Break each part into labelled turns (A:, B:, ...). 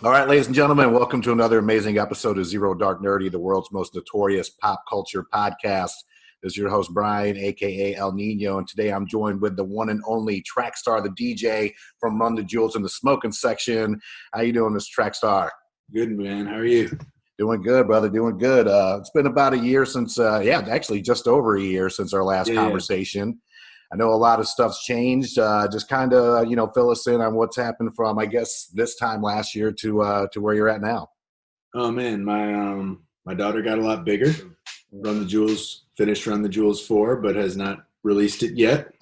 A: All right, ladies and gentlemen, welcome to another amazing episode of Zero Dark Nerdy, the world's most notorious pop culture podcast. This is your host, Brian, a.k.a. El Nino, and today I'm joined with the one and only Trackstar the DJ from Run the Jewels in the Smoking section. How you doing, Mr. Trackstar?
B: Good, man. How are you?
A: Doing good, brother. Doing good. It's been about a year since, actually just over a year since our last conversation. I know a lot of stuff's changed. Just kind of, fill us in on what's happened from, I guess, this time last year to where you're at now.
B: Oh man, my daughter got a lot bigger. Run the Jewels finished Run the Jewels 4, but has not released it yet.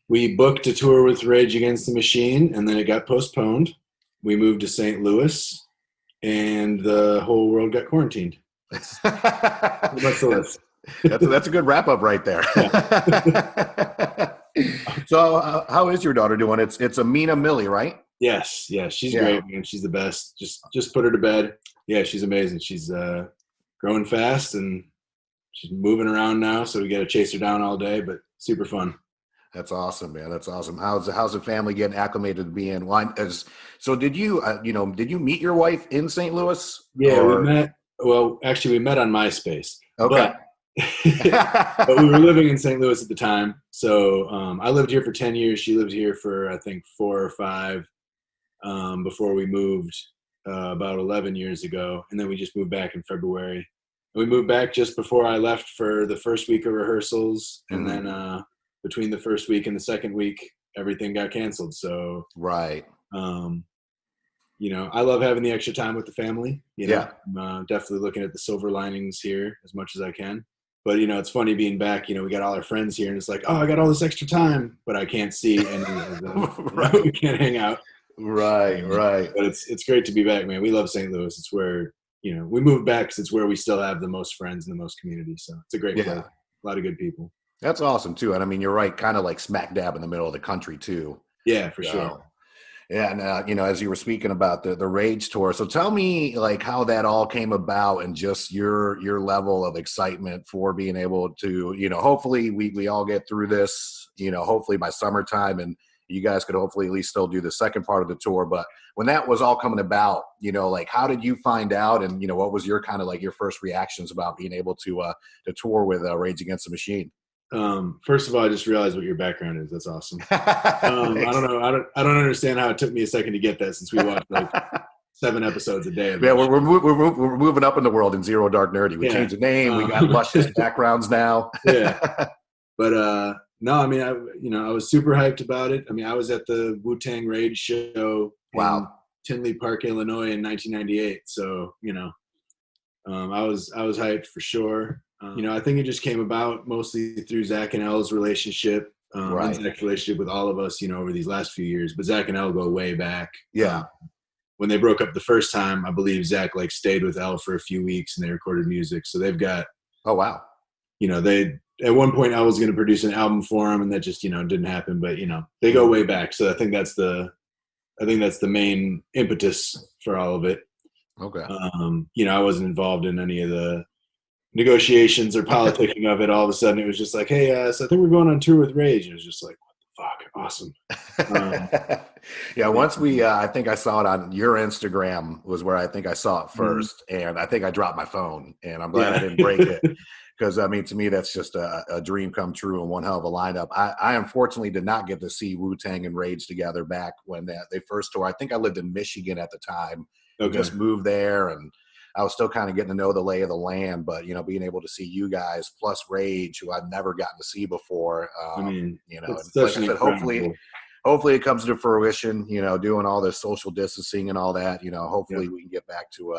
B: We booked a tour with Rage Against the Machine, and then it got postponed. We moved to St. Louis, and the whole world got quarantined. That's the list.
A: That's a good wrap up right there. Yeah. So how is your daughter doing? It's Amina Millie, right?
B: Yes, she's great, man. She's the best. Just put her to bed. Yeah, she's amazing. She's growing fast and she's moving around now, so we got to chase her down all day, but super fun.
A: That's awesome, man. That's awesome. How's the family getting acclimated to being? So did you meet your wife in St. Louis?
B: Yeah, we met. Well, actually, we met on MySpace.
A: Okay.
B: But we were living in St. Louis at the time. So I lived here for 10 years. She lived here for, I think, 4 or 5 before we moved about 11 years ago. And then we just moved back in February. We moved back just before I left for the first week of rehearsals. And then between the first week and the second week, everything got canceled. So,
A: right.
B: I love having the extra time with the family.
A: I'm
B: definitely looking at the silver linings here as much as I can. But, it's funny being back, we got all our friends here and it's like, oh, I got all this extra time, but I can't see any of them. Right. We can't hang out.
A: Right.
B: But it's great to be back, man. We love St. Louis. It's where, we moved back because it's where we still have the most friends and the most community. So it's a great place. A lot of good people.
A: That's awesome too. And I mean, you're right, kind of like smack dab in the middle of the country too.
B: Yeah, for sure.
A: Yeah, and as you were speaking about the Rage tour, so tell me like how that all came about and just your level of excitement for being able to, hopefully we all get through this, hopefully by summertime, and you guys could hopefully at least still do the second part of the tour. But when that was all coming about, like how did you find out, and what was your kind of like your first reactions about being able to tour with Rage Against the Machine?
B: First of all, I just realized what your background is. That's awesome. I don't know. I don't understand how it took me a second to get that since we watched like 7 episodes a day.
A: Yeah, we're moving up in the world in Zero Dark Nerdy. We changed the name. We got luscious backgrounds now.
B: Yeah, but no, I mean, I was super hyped about it. I mean, I was at the Wu-Tang Rage show in Tinley Park, Illinois, in 1998. So I was hyped for sure. I think it just came about mostly through Zach and Elle's relationship, and Zach's relationship with all of us, over these last few years. But Zach and Elle go way back.
A: Yeah.
B: When they broke up the first time, I believe Zach stayed with Elle for a few weeks and they recorded music. So they've got.
A: Oh wow.
B: They at one point Elle was going to produce an album for them, and that just didn't happen. But they go way back. So I think that's the main impetus for all of it.
A: Okay.
B: I wasn't involved in any of the negotiations or politicking of it. All of a sudden it was just like, hey, so I think we're going on tour with Rage. And it was just like, what the fuck, awesome.
A: Once I think I saw it on your Instagram was where I think I saw it first, and I think I dropped my phone, and I'm glad I didn't break it, because I mean, to me that's just a dream come true and one hell of a lineup. I unfortunately did not get to see Wu-Tang and Rage together back when they first toured. I think I lived in Michigan at the time. Just moved there, and I was still kind of getting to know the lay of the land, but being able to see you guys plus Rage, who I've never gotten to see before. Like I said, hopefully it comes to fruition. Doing all this social distancing and all that. Hopefully we can get back to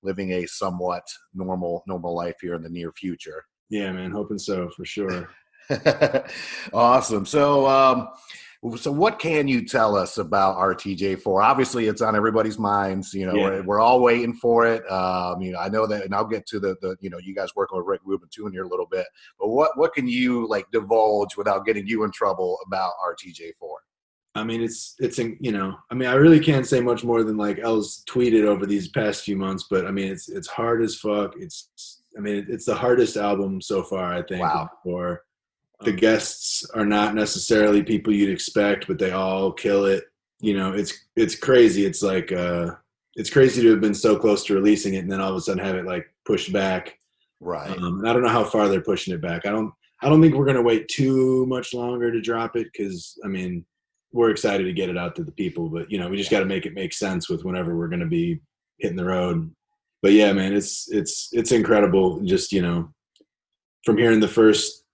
A: living a somewhat normal life here in the near future.
B: Yeah, man, hoping so for sure.
A: Awesome. So what can you tell us about RTJ4? Obviously, it's on everybody's minds. We're all waiting for it. I know that, and I'll get to the you guys working with Rick Rubin too in here a little bit. But what can you divulge without getting you in trouble about RTJ4?
B: I mean, I really can't say much more than Elle's tweeted over these past few months. But I mean, it's hard as fuck. It's the hardest album so far, I think.
A: Wow.
B: The guests are not necessarily people you'd expect, but they all kill it. you know, it's crazy. It's like it's crazy to have been so close to releasing it and then all of a sudden have it like pushed back.
A: Right.
B: And I don't know how far they're pushing it back. I don't think we're gonna wait too much longer to drop it because I mean we're excited to get it out to the people, but you know we just got to make it make sense with whenever we're gonna be hitting the road. But yeah, man, it's incredible. Just you know, from hearing the first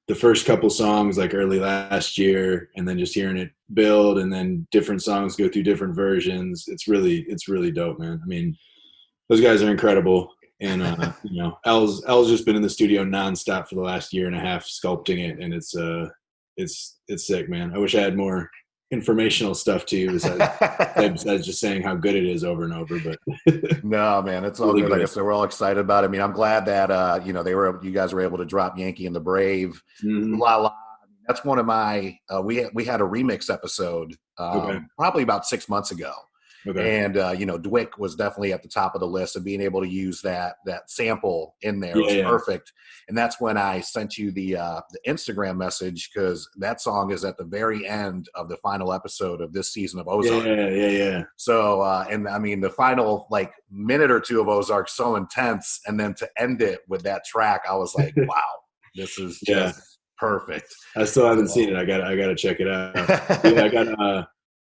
B: couple songs like early last year, and then just hearing it build, and then different songs go through different versions. It's really dope, man. I mean, those guys are incredible. And you know, L's just been in the studio nonstop for the last year and a half sculpting it, and it's sick, man. I wish I had more informational stuff to you besides just saying how good it is over and over. But
A: no, man, it's all
B: really
A: good. Like I said, we're all excited about it. I mean, I'm glad that you know you guys were able to drop Yankee and the Brave.
B: Mm-hmm.
A: La La. That's one of my. We had a remix episode
B: Okay.
A: probably about 6 months ago.
B: Okay.
A: And you know, Dwick was definitely at the top of the list, and being able to use that sample in there was perfect. And that's when I sent you the Instagram message, because that song is at the very end of the final episode of this season of Ozark.
B: Yeah.
A: So and I mean, the final like minute or two of Ozark so intense, and then to end it with that track, I was like, wow, this is just perfect.
B: I still haven't seen it. I gotta check it out. Yeah,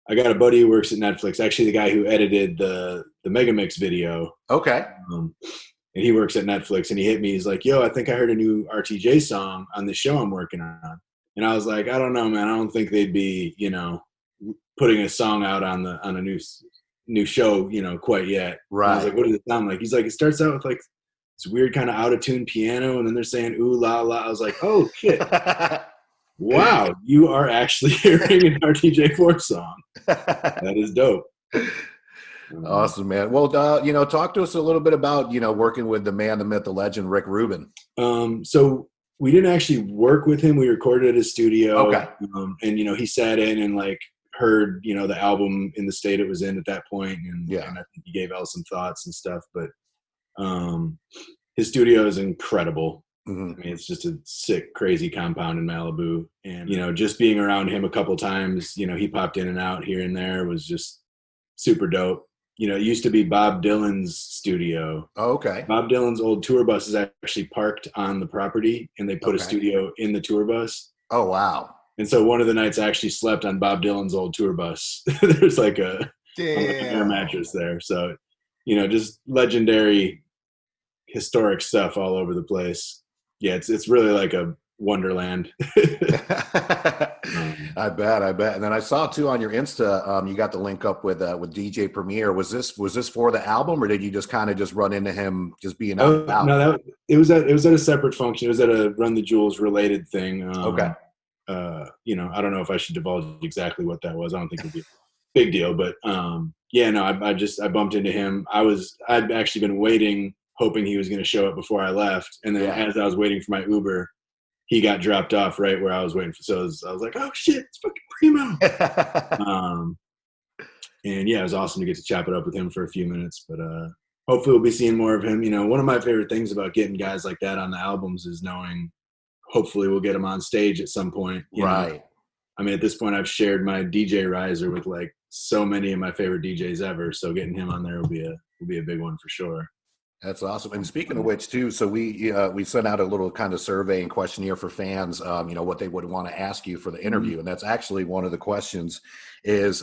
B: I got a buddy who works at Netflix. Actually, the guy who edited the Megamix video.
A: Okay.
B: And he works at Netflix, and he hit me. He's like, "Yo, I think I heard a new RTJ song on the show I'm working on." And I was like, "I don't know, man. I don't think they'd be, you know, putting a song out on a new show, you know, quite yet."
A: Right.
B: And I was like, "What does it sound like?" He's like, "It starts out with like this weird kind of out of tune piano, and then they're saying ooh la la." I was like, "Oh shit." Wow, you are actually hearing an RTJ4 song. That is dope.
A: Awesome, man. Well, you know, talk to us a little bit about, you know, working with the man, the myth, the legend, Rick Rubin.
B: So we didn't actually work with him. We recorded at his studio.
A: Okay.
B: And, you know, he sat in and like heard, you know, the album in the state it was in at that point. And I think he gave Elle some thoughts and stuff. But his studio is incredible. Mm-hmm. I mean, it's just a sick, crazy compound in Malibu. And, you know, just being around him a couple times, you know, he popped in and out here and there, was just super dope. You know, it used to be Bob Dylan's studio.
A: Oh, okay.
B: Bob Dylan's old tour bus is actually parked on the property, and they put a studio in the tour bus.
A: Oh, wow.
B: And so one of the nights I actually slept on Bob Dylan's old tour bus. There's like an air mattress there. So, you know, just legendary, historic stuff all over the place. Yeah, it's really like a wonderland.
A: I bet. And then I saw too on your Insta, you got the link up with DJ Premier. Was this for the album, or did you just kind of just run into him just being out?
B: No, it was at a separate function. It was at a Run the Jewels related thing.
A: Okay.
B: You know, I don't know if I should divulge exactly what that was. I don't think it'd be a big deal, but yeah, no, I bumped into him. I'd actually been waiting, hoping he was going to show up before I left, and then as I was waiting for my Uber, he got dropped off right where I was waiting for. So I was like, oh shit, it's fucking Primo. And yeah, it was awesome to get to chop it up with him for a few minutes, but hopefully we'll be seeing more of him. You know, one of my favorite things about getting guys like that on the albums is knowing hopefully we'll get them on stage at some point.
A: Right.
B: Know? I mean, at this point I've shared my DJ riser with like so many of my favorite DJs ever. So getting him on there will be a big one for sure.
A: That's awesome. And speaking of which, too, so we sent out a little kind of survey and questionnaire for fans, you know, what they would want to ask you for the interview. And that's actually one of the questions is,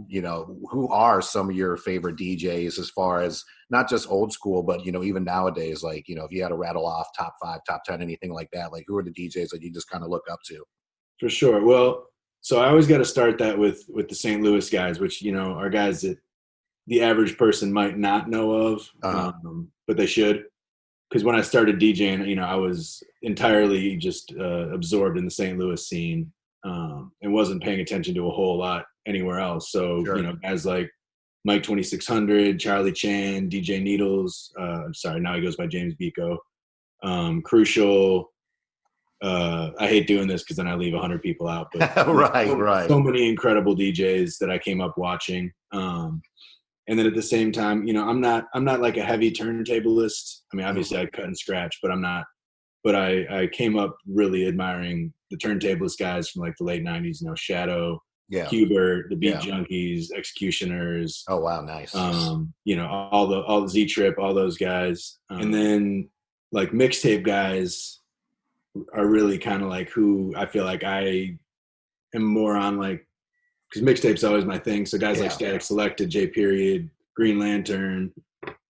A: you know, who are some of your favorite DJs as far as not just old school, but, you know, even nowadays, like, you know, if you had to rattle off top 5, top 10, anything like that, like who are the DJs that you just kind of look up to?
B: For sure. Well, so I always got to start that with the St. Louis guys, which, you know, are guys that the average person might not know of, but they should. Because when I started DJing, you know, I was entirely just absorbed in the St. Louis scene and wasn't paying attention to a whole lot anywhere else. So, you know, guys like Mike 2600, Charlie Chan, DJ Needles, now he goes by James Biko, Crucial. I hate doing this because then I leave 100 people out. But
A: right.
B: So many incredible DJs that I came up watching. And then at the same time, you know, I'm not like a heavy turntablist. I mean, obviously I cut and scratch, but I'm not. But I came up really admiring the turntablist guys from like the late 90s, you know, Shadow,
A: Yeah.
B: Huber, the Beat Junkies, Executioners.
A: Oh wow, nice.
B: You know, all the Z Trip, all those guys, and then like mixtape guys are really kind of like who I feel like I am more on, like, because mixtape's always my thing. So guys like Static Selected, J Period, Green Lantern,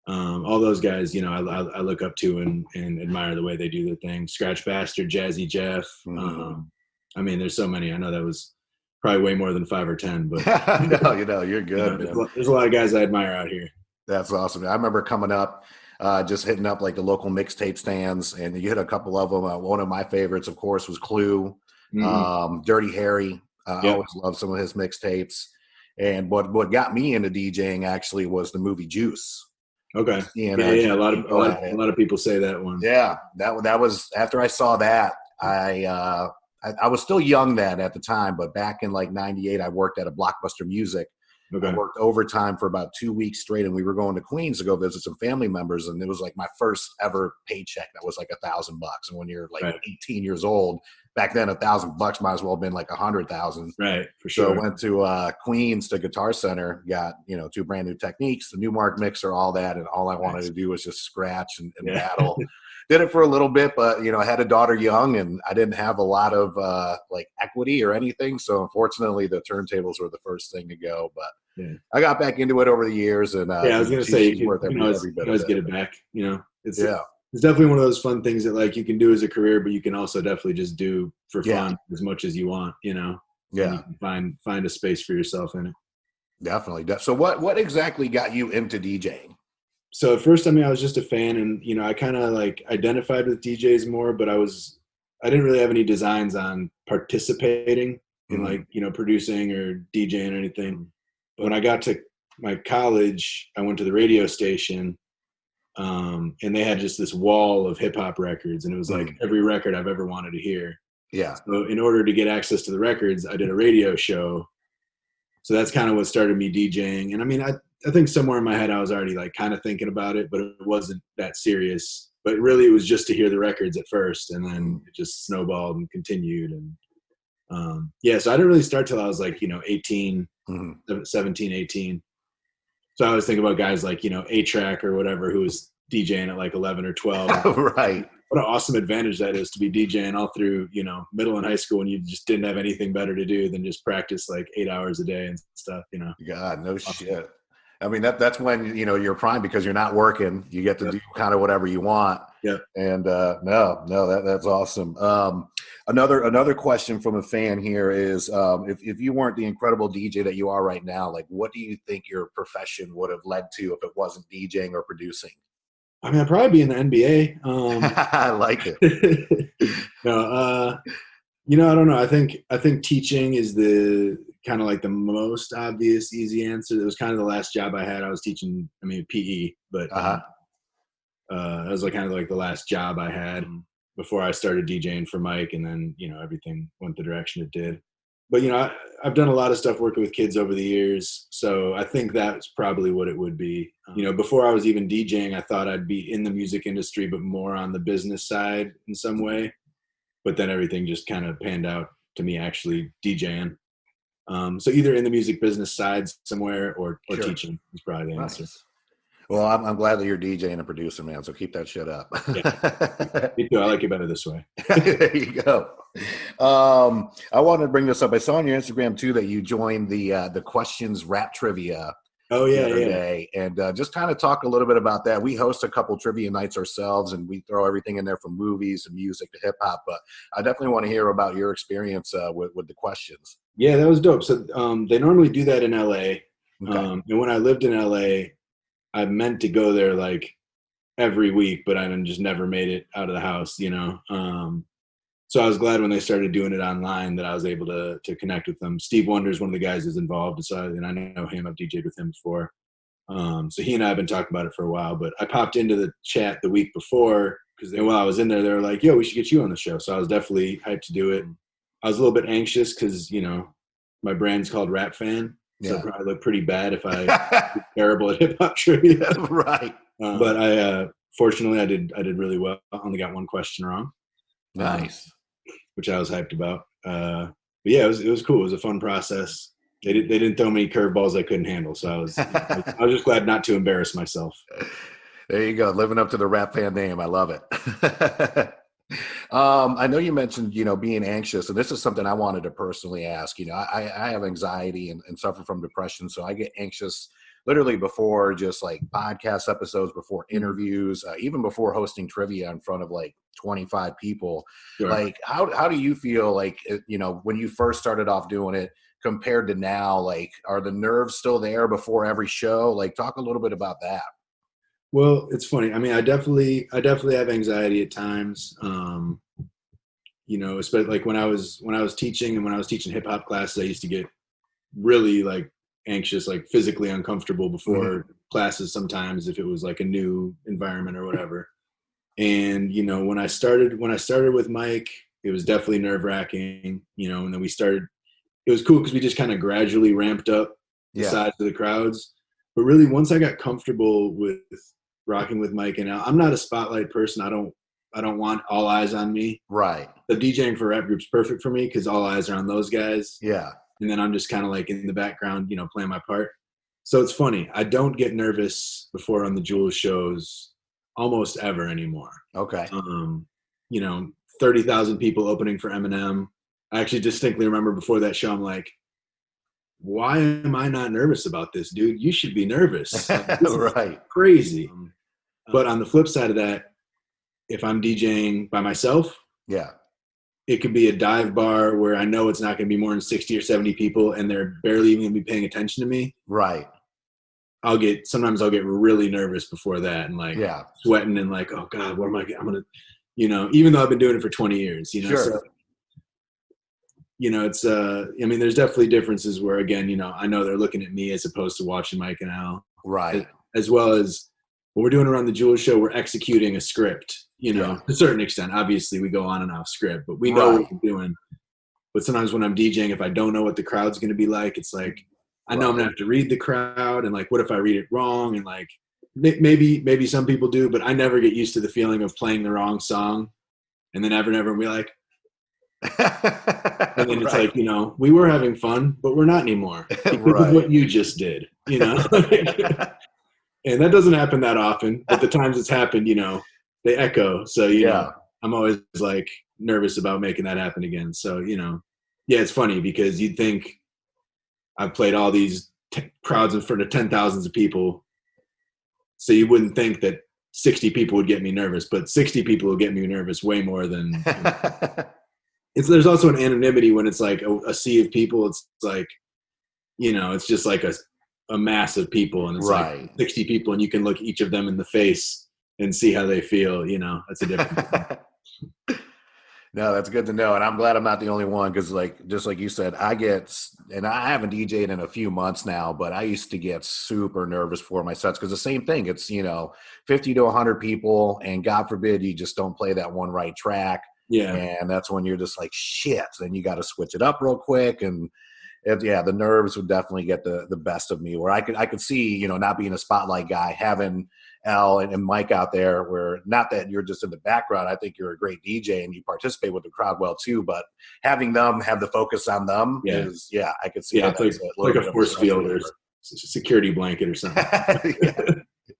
B: all those guys, you know, I look up to and admire the way they do their thing. Scratch Bastard, Jazzy Jeff. I mean, there's so many. I know that was probably way more than 5 or 10, but
A: no, you know, you're good.
B: You know, there's a lot of guys I admire out here.
A: That's awesome. I remember coming up, just hitting up like the local mixtape stands, and you hit a couple of them. One of my favorites, of course, was Clue, Dirty Harry. I always loved some of his mixtapes. And what got me into DJing actually was the movie Juice.
B: Okay. A lot of people say that one.
A: Yeah, that was after I saw that. I was still young then at the time, but back in like '98, I worked at a Blockbuster Music. Okay. I worked overtime for about 2 weeks straight, and we were going to Queens to go visit some family members. And it was like my first ever paycheck that was like $1,000. And when you're like 18 years old, back then $1,000 might as well have been like 100,000.
B: Right, for sure.
A: So I went to Queens to Guitar Center, got 2 brand new techniques, the Newmark mixer, all that, and all I wanted to do was just scratch and battle. Did it for a little bit, but I had a daughter young, and I didn't have a lot of like equity or anything. So unfortunately, the turntables were the first thing to go. But I got back into it over the years, and
B: I was going to say, you can always get it back. It's definitely one of those fun things that like you can do as a career, but you can also definitely just do for fun as much as you want. Yeah, and you can find a space for yourself in it.
A: Definitely. So what exactly got you into DJing?
B: So at first, I was just a fan, and I kind of like identified with DJs more, but I didn't really have any designs on participating in like producing or DJing or anything. But when I got to my college, I went to the radio station, and they had just this wall of hip hop records, and it was like every record I've ever wanted to hear.
A: Yeah.
B: So in order to get access to the records, I did a radio show. So that's kind of what started me DJing. And I think somewhere in my head I was already like kind of thinking about it, but it wasn't that serious. But really it was just to hear the records at first, and then it just snowballed and continued. And so I didn't really start till I was like 18, 17, 18. So I always think about guys like A-Track or whatever, who was DJing at like 11 or 12.
A: Right.
B: What an awesome advantage that is to be DJing all through middle and high school when you just didn't have anything better to do than just practice like 8 hours a day and stuff.
A: God, no shit. That's when you're prime, because you're not working. You get to do kind of whatever you want.
B: Yeah.
A: And that's awesome. Another question from a fan here is, if you weren't the incredible DJ that you are right now, like what do you think your profession would have led to if it wasn't DJing or producing?
B: I'd probably be in the NBA.
A: I like it.
B: No, I don't know. I think teaching is the kind of like the most obvious, easy answer. It was kind of the last job I had. I was teaching, PE, but that was like kind of like the last job I had before I started DJing for Mike, and then everything went the direction it did. But I've done a lot of stuff working with kids over the years, so I think that's probably what it would be. Before I was even DJing, I thought I'd be in the music industry, but more on the business side in some way. But then everything just kind of panned out to me actually DJing. So either in the music business side somewhere or teaching is probably the answer.
A: Well, I'm glad that you're DJing and producing, man. So keep that shit up.
B: Yeah. Me too. I like it better this way.
A: There you go. I wanted to bring this up. I saw on your Instagram too that you joined the Questions Rap Trivia.
B: Oh yeah,
A: the other day, and just kind of talk a little bit about that. We host a couple trivia nights ourselves, and we throw everything in there from movies and music to hip hop. But I definitely want to hear about your experience with the questions.
B: Yeah, that was dope. So they normally do that in LA, and when I lived in LA, I meant to go there like every week, but I just never made it out of the house. So I was glad when they started doing it online that I was able to connect with them. Steve Wonder is one of the guys who's involved, and I know him. I've DJed with him before. So he and I have been talking about it for a while. But I popped into the chat the week before because while I was in there, they were like, "Yo, we should get you on the show." So I was definitely hyped to do it. I was a little bit anxious because my brand's called Rap Fan, so it probably look pretty bad if I was terrible at hip hop trivia.
A: Right.
B: But I fortunately I did really well. I only got one question wrong.
A: Nice.
B: Which I was hyped about. yeah, it was cool. It was a fun process. They didn't throw me curveballs I couldn't handle, so I was just glad not to embarrass myself.
A: There you go, living up to the rap fan name. I love it. I know you mentioned, being anxious, and this is something I wanted to personally ask. I have anxiety and suffer from depression, so I get anxious literally before just like podcast episodes, before interviews, even before hosting trivia in front of like 25 people.
B: Sure.
A: Like, how do you feel like, when you first started off doing it compared to now? Like, are the nerves still there before every show? Like, talk a little bit about that.
B: Well, it's funny. I mean, I definitely have anxiety at times. Especially like when I was teaching and when I was teaching hip hop classes, I used to get really like anxious, like physically uncomfortable before classes sometimes if it was like a new environment or whatever. And when I started with Mike, it was definitely nerve wracking. And then it was cool because we just kind of gradually ramped up the size of the crowds. But really, once I got comfortable with rocking with Mike and Al, I'm not a spotlight person. I don't want all eyes on me.
A: Right.
B: The DJing for rap group's perfect for me because all eyes are on those guys.
A: Yeah.
B: And then I'm just kind of like in the background, playing my part. So it's funny. I don't get nervous before on the Jules shows almost ever anymore.
A: Okay.
B: 30,000 people opening for Eminem. I actually distinctly remember before that show, I'm like, why am I not nervous about this, dude? You should be nervous. Like, this
A: right.
B: is crazy. But on the flip side of that, if I'm DJing by myself,
A: yeah,
B: it could be a dive bar where I know it's not going to be more than 60 or 70 people and they're barely even going to be paying attention to me.
A: Right.
B: Sometimes I'll get really nervous before that and like sweating and like, oh God, what am I'm going to, even though I've been doing it for 20 years,
A: Sure.
B: So, it's, there's definitely differences where, again, I know they're looking at me as opposed to watching Mike and Al.
A: Right.
B: As well as what we're doing around the Jules show, we're executing a script, to a certain extent. Obviously, we go on and off script, but we know what we're doing. But sometimes when I'm DJing, if I don't know what the crowd's going to be like, it's like, I know I'm going to have to read the crowd. And like, what if I read it wrong? And like, maybe some people do, but I never get used to the feeling of playing the wrong song. And then ever and be like, and then it's like, we were having fun, but we're not anymore because of what you just did, And that doesn't happen that often, but the times it's happened, they echo. So, I'm always like nervous about making that happen again. So, it's funny because you'd think I've played all these crowds in front of 10,000s of people. So you wouldn't think that 60 people would get me nervous, but 60 people will get me nervous way more than there's also an anonymity when it's like a sea of people. It's like, it's just like a mass of people and it's like 60 people and you can look each of them in the face and see how they feel, that's a different thing.
A: No, that's good to know. And I'm glad I'm not the only one because just like you said, I haven't DJed in a few months now, but I used to get super nervous for my sets because the same thing, it's, 50 to 100 people and God forbid you just don't play that one right track.
B: Yeah.
A: And that's when you're just like, shit. Then you got to switch it up real quick. And the nerves would definitely get the best of me where I could see, not being a spotlight guy, having Al and Mike out there where not that you're just in the background. I think you're a great DJ and you participate with the crowd well too, but having them have the focus on them is, I could see.
B: Yeah. It's like a force field or a security blanket or something.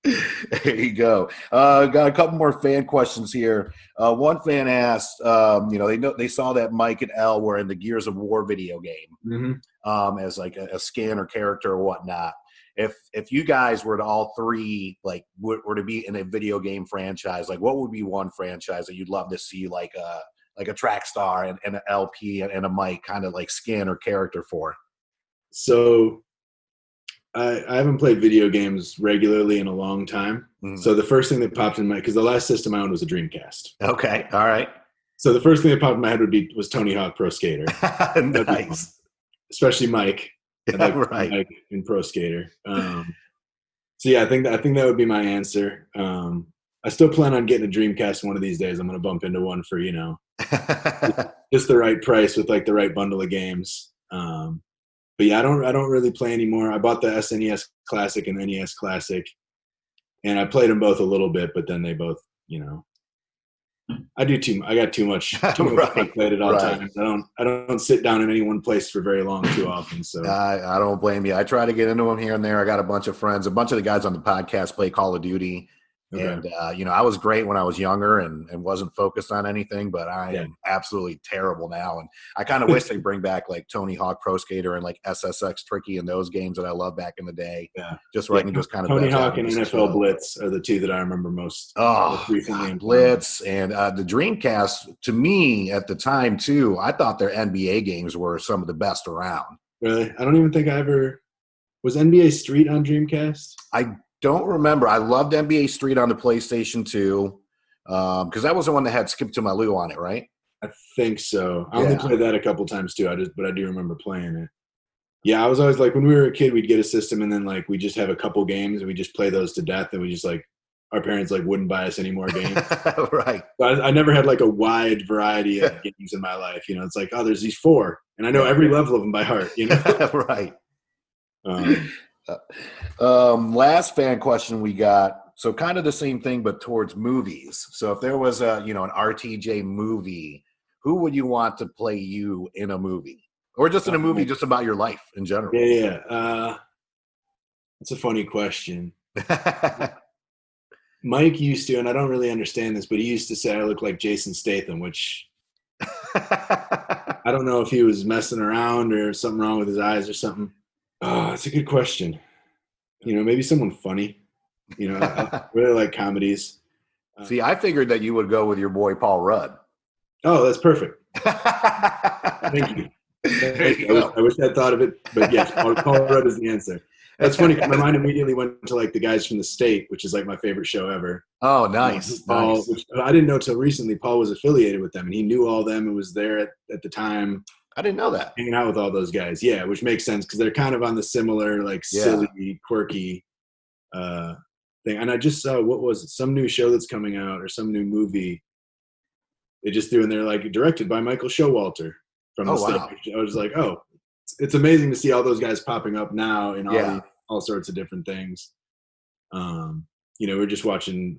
A: There you go. Got a couple more fan questions here. One fan asked, they saw that Mike and Al were in the Gears of War video game as like a scanner character or whatnot. If you guys were to all three were to be in a video game franchise, like what would be one franchise that you'd love to see like a Trackstar and an LP and a Mike kind of like scanner character for?
B: So I haven't played video games regularly in a long time. So the first thing that popped in because the last system I owned was a Dreamcast.
A: Okay. All right.
B: So the first thing that popped in my head was Tony Hawk Pro Skater.
A: Nice.
B: Especially Mike. Mike in Pro Skater. I think that would be my answer. I still plan on getting a Dreamcast one of these days. I'm going to bump into one for, just the right price with like the right bundle of games. But yeah, I don't really play anymore. I bought the SNES Classic and NES Classic, and I played them both a little bit, but then they both, I do too. I got too much
A: Right,
B: plate at all
A: right.
B: times. I don't sit down in any one place for very long too often. So
A: I don't blame you. I try to get into them here and there. I got a bunch of friends. A bunch of the guys on the podcast play Call of Duty.
B: okay,
A: And, I was great when I was younger and wasn't focused on anything, but I
B: yeah.
A: am absolutely terrible now. And I kind of wish they bring back like Tony Hawk Pro Skater and like SSX Tricky and those games that I loved back in the day,
B: Yeah,
A: just where I
B: yeah.
A: can just kind of
B: Tony
A: veg out
B: Hawk
A: and
B: and
A: just
B: NFL
A: chill.
B: Blitz are the two that I remember most
A: Oh,
B: recently
A: God,
B: and fondly.
A: Blitz and the Dreamcast, to me at the time, too, I thought their NBA games were some of the best around.
B: Really, I don't even think I ever was NBA Street on Dreamcast.
A: I don't remember. I loved NBA Street on the PlayStation 2 because that was the one that had Skip to My Lou on it, right?
B: I think so. I only
A: Yeah.
B: played that a couple times too. But I do remember playing it. Yeah, I was always like, when we were a kid, we'd get a system and then like we just have a couple games and we just play those to death, and we just like our parents like wouldn't buy us any more games.
A: Right.
B: So I never had like a wide variety of games in my life. It's like, oh, there's these 4, and I know every level of them by heart.
A: Right.
B: Um,
A: Last fan question we got. So kind of the same thing, but towards movies. So if there was an RTJ movie, who would you want to play you in a movie? Or just in a movie just about your life in general?
B: yeah. That's a funny question. Mike used to, and I don't really understand this, but he used to say I look like Jason Statham, which I don't know if he was messing around or something wrong with his eyes or something. Oh, that's a good question. Maybe someone funny. I really like comedies.
A: See, I figured that you would go with your boy Paul Rudd.
B: Oh, that's perfect. Thank you. I wish I'd thought of it, but yes, Paul Rudd is the answer. That's funny because my mind immediately went to like The Guys from the State, which is like my favorite show ever.
A: Oh, nice.
B: Paul,
A: nice.
B: Which I didn't know till recently. Paul was affiliated with them, and he knew all them and was there at the time.
A: I didn't know that.
B: Hanging out with all those guys, yeah, which makes sense because they're kind of on the similar, like silly, quirky thing. And I just saw, what was it? Some new show that's coming out or some new movie. They just threw in there like directed by Michael Showalter from the State.
A: Wow.
B: I was like, oh, it's amazing to see all those guys popping up now in all sorts of different things. We're just watching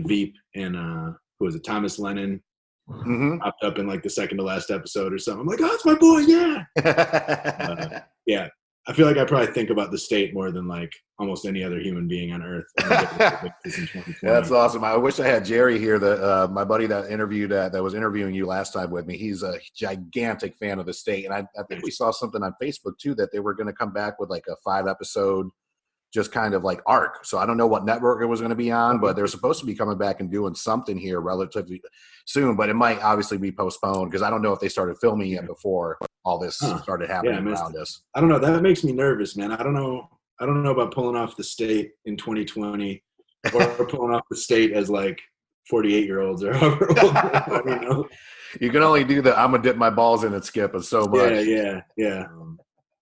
B: Veep and who was it? Thomas Lennon popped up in like the second to last episode or something. I'm like, oh, it's my boy, yeah. Yeah, I feel like I probably think about the State more than like almost any other human being on earth.
A: That's awesome. I wish I had Jerry here, my buddy that was interviewing you last time with me. He's a gigantic fan of the State. And I think we saw something on Facebook too, that they were going to come back with like a 5-episode just kind of like arc. So I don't know what network it was going to be on, but they're supposed to be coming back and doing something here relatively soon, but it might obviously be postponed because I don't know if they started filming yet before all this started happening around us.
B: I don't know. That makes me nervous, man. I don't know about pulling off the State in 2020 or pulling off the State as like 48-year-olds or however old.
A: You can only do the I'm gonna dip my balls in and skip and so much.
B: Yeah.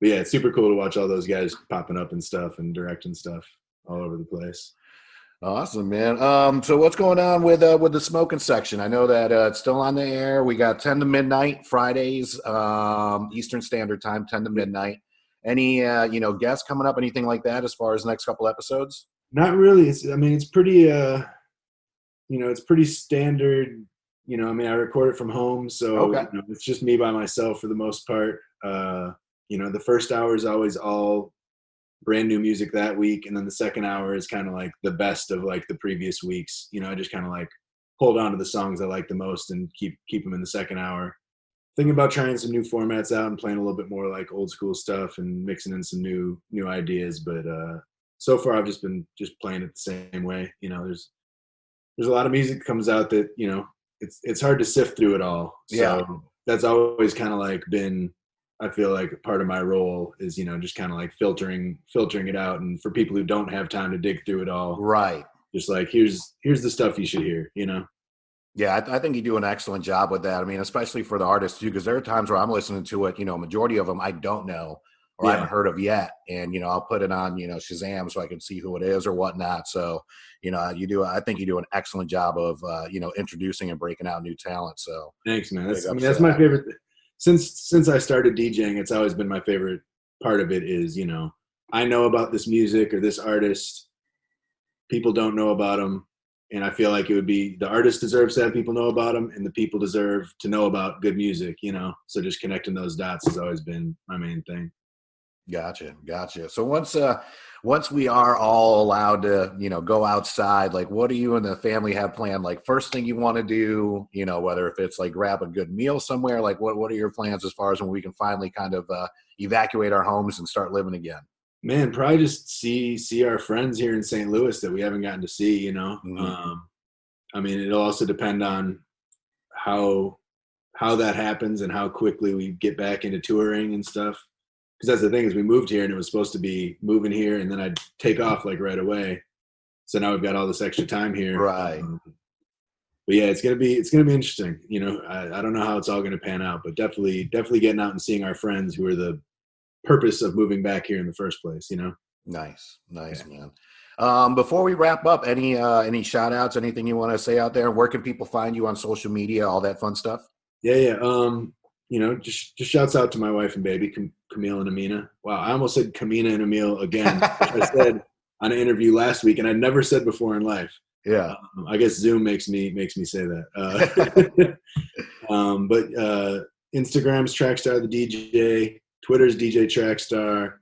B: But yeah, it's super cool to watch all those guys popping up and stuff and directing stuff all over the place.
A: Awesome, man. So what's going on with the smoking section? I know that it's still on the air. We got 10 to midnight Fridays, Eastern Standard Time, 10 to midnight. Any guests coming up, anything like that as far as the next couple episodes?
B: Not really. It's pretty it's pretty standard. I record it from home, so it's just me by myself for the most part. The first hour is always all brand new music that week, and then the second hour is kind of like the best of like the previous weeks. I just kind of like hold on to the songs I like the most and keep them in the second hour. Thinking about trying some new formats out and playing a little bit more like old school stuff and mixing in some new ideas, but so far I've just been playing it the same way. There's a lot of music that comes out that it's hard to sift through it all. So that's always kind of like been, I feel like part of my role is, just kind of like filtering it out. And for people who don't have time to dig through it all,
A: right,
B: just like, here's the stuff you should hear,
A: Yeah, I think you do an excellent job with that. I mean, especially for the artists too, because there are times where I'm listening to it, majority of them I don't know or I haven't heard of yet. And, I'll put it on, Shazam so I can see who it is or whatnot. So, I think you do an excellent job of, introducing and breaking out new talent. So
B: thanks, man. That's my favorite. Since I started DJing, it's always been my favorite part of it is, I know about this music or this artist. People don't know about them. And I feel like it would be the artist deserves to have people know about them, and the people deserve to know about good music, you know? So just connecting those dots has always been my main thing.
A: Gotcha. So once we are all allowed to, go outside, like what do you and the family have planned? Like first thing you want to do, whether if it's like grab a good meal somewhere, like what are your plans as far as when we can finally kind of evacuate our homes and start living again?
B: Man, probably just see our friends here in St. Louis that we haven't gotten to see, you know?
A: Mm-hmm.
B: I mean, it'll also depend on how that happens and how quickly we get back into touring and stuff. Because that's the thing is we moved here and it was supposed to be moving here and then I'd take off like right away. So now we've got all this extra time here.
A: Right.
B: But yeah, it's gonna be interesting. I don't know how it's all gonna pan out, but definitely getting out and seeing our friends who are the purpose of moving back here in the first place.
A: Nice,
B: Yeah.
A: man. Before we wrap up, any shout outs, anything you want to say out there? Where can people find you on social media, all that fun stuff?
B: Yeah. Just shouts out to my wife and baby, Camille and Amina. Wow, I almost said Camina and Emil again, which I said on an interview last week, and I'd never said before in life.
A: Yeah.
B: I guess Zoom makes me say that. But Instagram's Trackstar the DJ, Twitter's DJ Trackstar.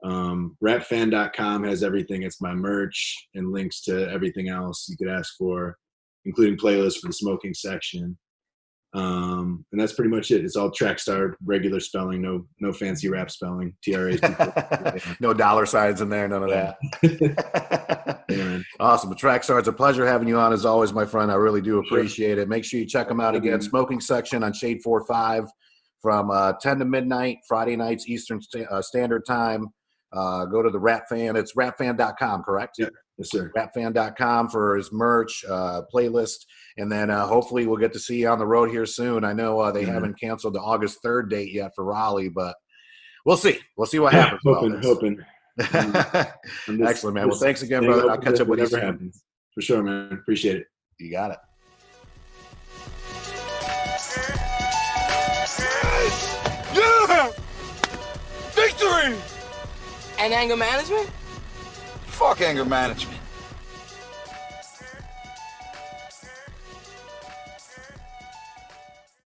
B: Rapfan.com has everything. It's my merch and links to everything else you could ask for, including playlists for the smoking section. And that's pretty much it. It's all Trackstar, regular spelling, no fancy rap spelling. TRA.
A: No dollar signs in there, none of that.
B: Yeah,
A: awesome. Trackstar, it's a pleasure having you on as always, my friend. I really do appreciate it. Make sure you check them out again. Smoking Section on Shade 4-5 from 10 to midnight, Friday nights, Eastern Standard Time. Go to the Rap Fan. It's rapfan.com, correct?
B: Yep. Yes, sir.
A: Rapfan.com for his merch, playlist. And then hopefully we'll get to see you on the road here soon. I know they haven't canceled the August 3rd date yet for Raleigh, but we'll see. We'll see what happens.
B: Hoping.
A: Excellent, man. Well, thanks again, brother. I'll catch up with you soon.
B: Happens. For sure, man. Appreciate it.
A: You got it.
C: Yeah! Victory!
D: And anger management?
C: Fuck anger management.